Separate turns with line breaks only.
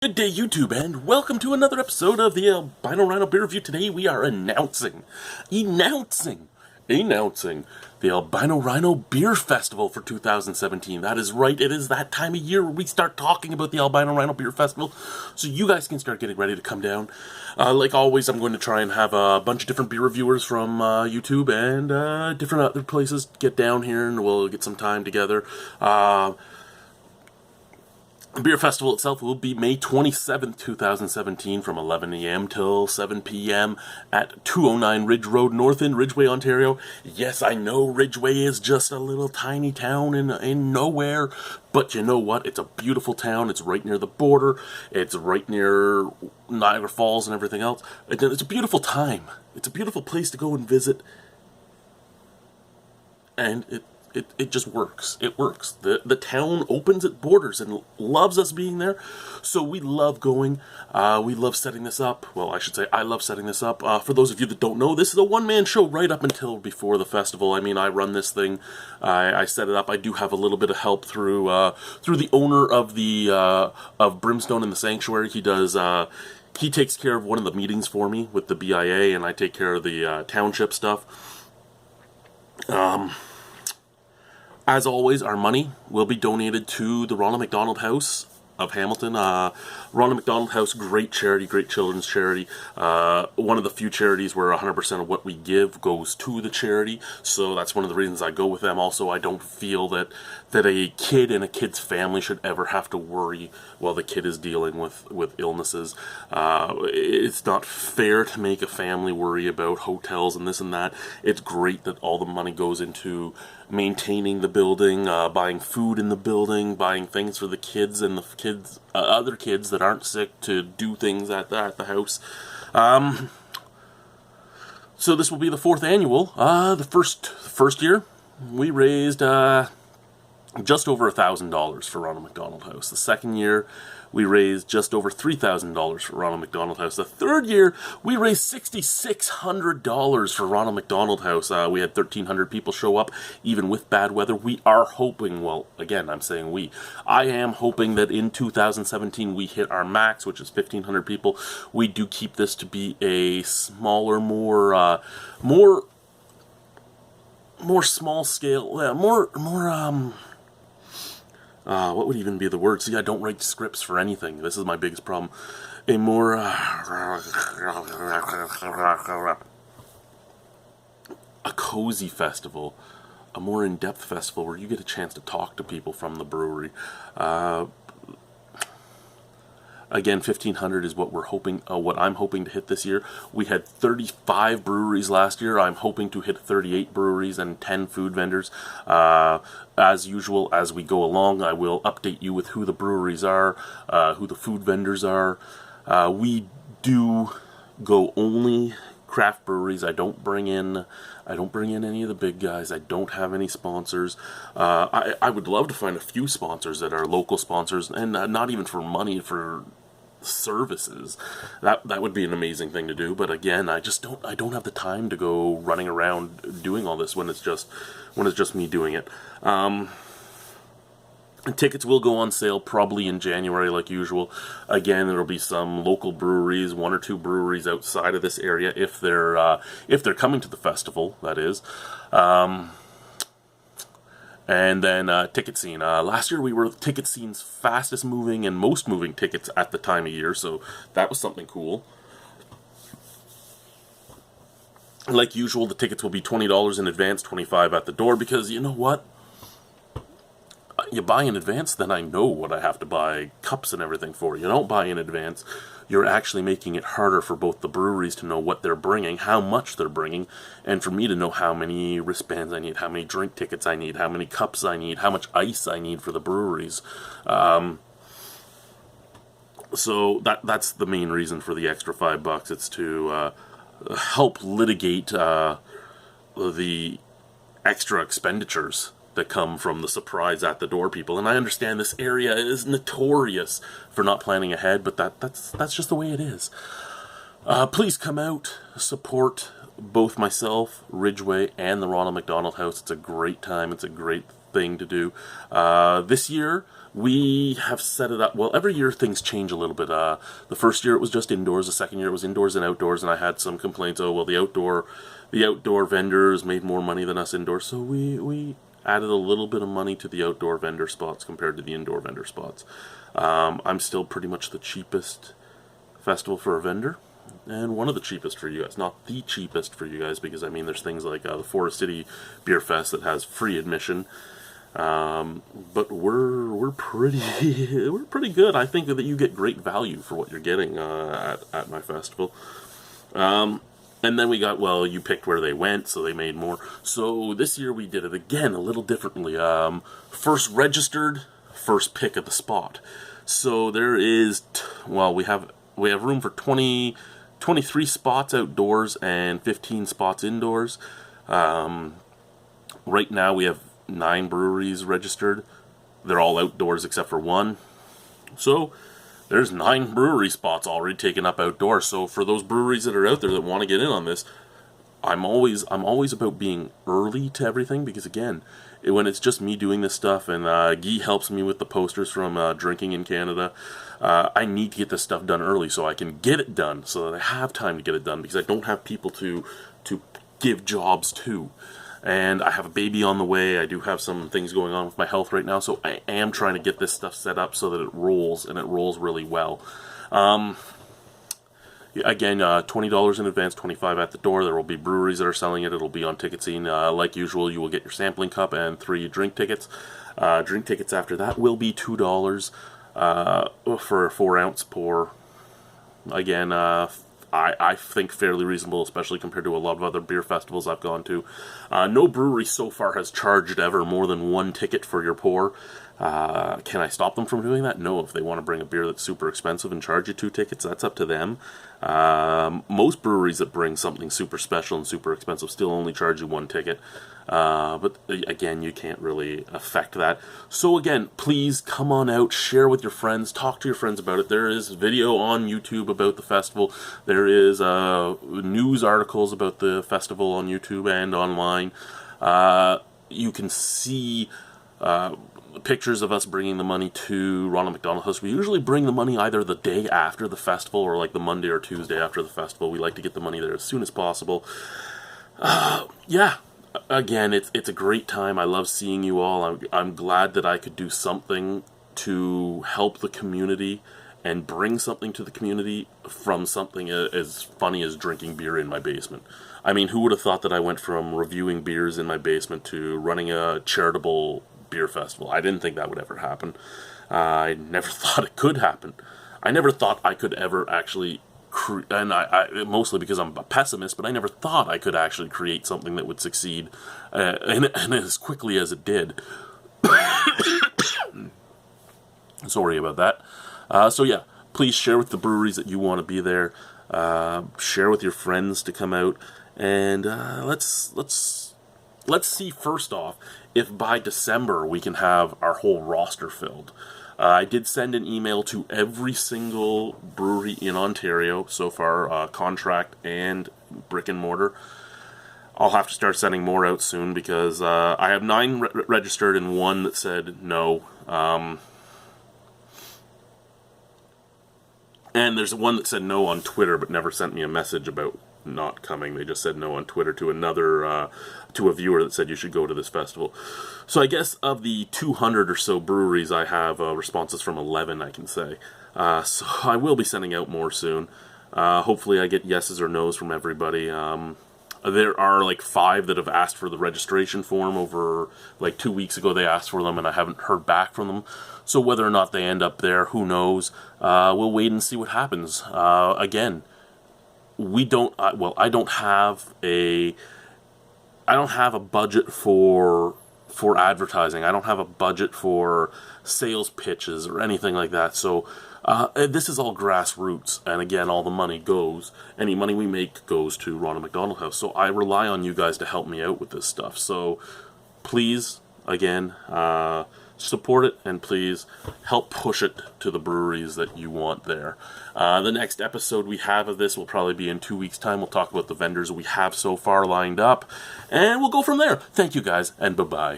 Good day, YouTube, and welcome to another episode of the Albino Rhino Beer Review. Today we are announcing the Albino Rhino Beer Festival for 2017. That is right, it is that time of year where we start talking about the Albino Rhino Beer Festival, so you guys can start getting ready to come down. Like always, I'm going to try and have a bunch of different beer reviewers from YouTube and different other places get down here, and we'll get some time together. The beer festival itself will be May 27th, 2017 from 11 a.m. till 7 p.m. at 209 Ridge Road North in Ridgeway, Ontario. Yes, I know Ridgeway is just a little tiny town in nowhere, but you know what? It's a beautiful town. It's right near the border. It's right near Niagara Falls and everything else. It's a beautiful time. It's a beautiful place to go and visit. And it just works. It works. The town opens its borders and loves us being there, so we love going. We love setting this up. Well, I should say I love setting this up. For those of you that don't know, this is a one-man show right up until before the festival. I mean, I run this thing. I set it up. I do have a little bit of help through the owner of the of Brimstone in the Sanctuary. He does. He takes care of one of the meetings for me with the BIA, and I take care of the township stuff. As always, our money will be donated to the Ronald McDonald House of Hamilton. Ronald McDonald House, great charity, great children's charity. One of the few charities where 100% of what we give goes to the charity. So that's one of the reasons I go with them. Also, I don't feel that a kid and a kid's family should ever have to worry while the kid is dealing with illnesses. It's not fair to make a family worry about hotels and this and that. It's great that all the money goes into maintaining the building, buying food in the building, buying things for the kids and the kids, other kids that aren't sick to do things at the house. So this will be the 4th annual. The first year we raised just over $1,000 for Ronald McDonald House. The second year we raised just over $3,000 for Ronald McDonald House. The third year, we raised $6,600 for Ronald McDonald House. We had 1,300 people show up, even with bad weather. We are hoping, well, again, I'm saying we. I am hoping that in 2017 we hit our max, which is 1,500 people. We do keep this to be a smaller, more small scale, what would even be the word? See, I don't write scripts for anything. This is my biggest problem. A more, a cozy festival. A more in-depth festival where you get a chance to talk to people from the brewery. Again, 1,500 is what we're hoping, what I'm hoping to hit this year. We had 35 breweries last year. I'm hoping to hit 38 breweries and 10 food vendors. As usual, as we go along, I will update you with who the breweries are, who the food vendors are. We do go only craft breweries. I don't bring in any of the big guys. I don't have any sponsors. I would love to find a few sponsors that are local sponsors, and not even for money, for services. That would be an amazing thing to do. But again, I don't have the time to go running around doing all this when it's just me doing it. Tickets will go on sale probably in January like usual. Again, there will be some local breweries, 1 or 2 breweries outside of this area if they're coming to the festival, that is. And then ticket scene. Last year we were ticket scene's fastest moving and most moving tickets at the time of year, so that was something cool. Like usual, the tickets will be $20 in advance, $25 at the door, because you know what? You buy in advance, then I know what I have to buy cups and everything for. You don't buy in advance, you're actually making it harder for both the breweries to know what they're bringing, how much they're bringing, and for me to know how many wristbands I need, how many drink tickets I need, how many cups I need, how much ice I need for the breweries. So that's the main reason for the extra $5. It's to help litigate the extra expenditures that come from the surprise at the door people. And I understand this area is notorious for not planning ahead, but that's just the way it is. Please come out, support both myself, Ridgeway, and the Ronald McDonald House. It's a great time. It's a great thing to do. This year, we have set it up, well, every year things change a little bit. The first year it was just indoors, the second year it was indoors and outdoors, and I had some complaints, oh, well, the outdoor vendors made more money than us indoors, so we added a little bit of money to the outdoor vendor spots compared to the indoor vendor spots. I'm still pretty much the cheapest festival for a vendor, and one of the cheapest for you guys. Not the cheapest for you guys, because I mean there's things like the Forest City Beer Fest that has free admission, but we're pretty good. I think that you get great value for what you're getting at my festival. And then we got, well, you picked where they went, so they made more. So this year we did it again a little differently. First registered, first pick at the spot. So there is, well, we have room for 23 spots outdoors and 15 spots indoors. Right now we have 9 breweries registered. They're all outdoors except for one. So there's 9 brewery spots already taken up outdoors. So for those breweries that are out there that want to get in on this, I'm always about being early to everything, because again, when it's just me doing this stuff, and Guy helps me with the posters from Drinking in Canada, I need to get this stuff done early so I can get it done, so that I have time to get it done, because I don't have people to give jobs to. And I have a baby on the way. I do have some things going on with my health right now, so I am trying to get this stuff set up so that it rolls, and it rolls really well. Again, $20 in advance, $25 at the door. There will be breweries that are selling it. It'll be on Ticket Scene. Like usual, you will get your sampling cup and 3 drink tickets. Drink tickets after that will be $2 for a 4-ounce pour. Again, I think fairly reasonable, especially compared to a lot of other beer festivals I've gone to. No brewery so far has charged ever more than 1 ticket for your pour. Can I stop them from doing that? No. If they want to bring a beer that's super expensive and charge you 2 tickets, that's up to them. Most breweries that bring something super special and super expensive still only charge you 1 ticket. But again, you can't really affect that. So again, please come on out, share with your friends, talk to your friends about it. There is video on YouTube about the festival. There is news articles about the festival on YouTube and online. You can see pictures of us bringing the money to Ronald McDonald House. We usually bring the money either the day after the festival or like the Monday or Tuesday after the festival. We like to get the money there as soon as possible. Yeah. Again, it's a great time. I love seeing you all. I'm glad that I could do something to help the community and bring something to the community from something as funny as drinking beer in my basement. I mean, who would have thought that I went from reviewing beers in my basement to running a charitable beer festival? I didn't think that would ever happen. I never thought it could happen. I never thought I could ever actually and I mostly because I'm a pessimist, but I never thought I could actually create something that would succeed and as quickly as it did. Sorry about that. So yeah, please share with the breweries that you want to be there. Share with your friends to come out, and let's see first off if by December we can have our whole roster filled. I did send an email to every single brewery in Ontario so far, contract and brick and mortar. I'll have to start sending more out soon because I have 9 registered and 1 that said no. And there's one that said no on Twitter but never sent me a message about not coming. They just said no on Twitter to another to a viewer that said you should go to this festival. So I guess of the 200 or so breweries, I have responses from 11, I can say. So I will be sending out more soon. Hopefully I get yeses or nos from everybody. There are like 5 that have asked for the registration form over like 2 weeks ago. They asked for them and I haven't heard back from them. So whether or not they end up there, who knows? We'll wait and see what happens. Again, we don't. I don't have a budget for advertising. I don't have a budget for sales pitches or anything like that. So this is all grassroots, and again, all the money goes. Any money we make goes to Ronald McDonald House. So I rely on you guys to help me out with this stuff. So please, again, support it, and please help push it to the breweries that you want there. The next episode we have of this will probably be in 2 weeks' time. We'll talk about the vendors we have so far lined up, and we'll go from there. Thank you guys, and bye-bye.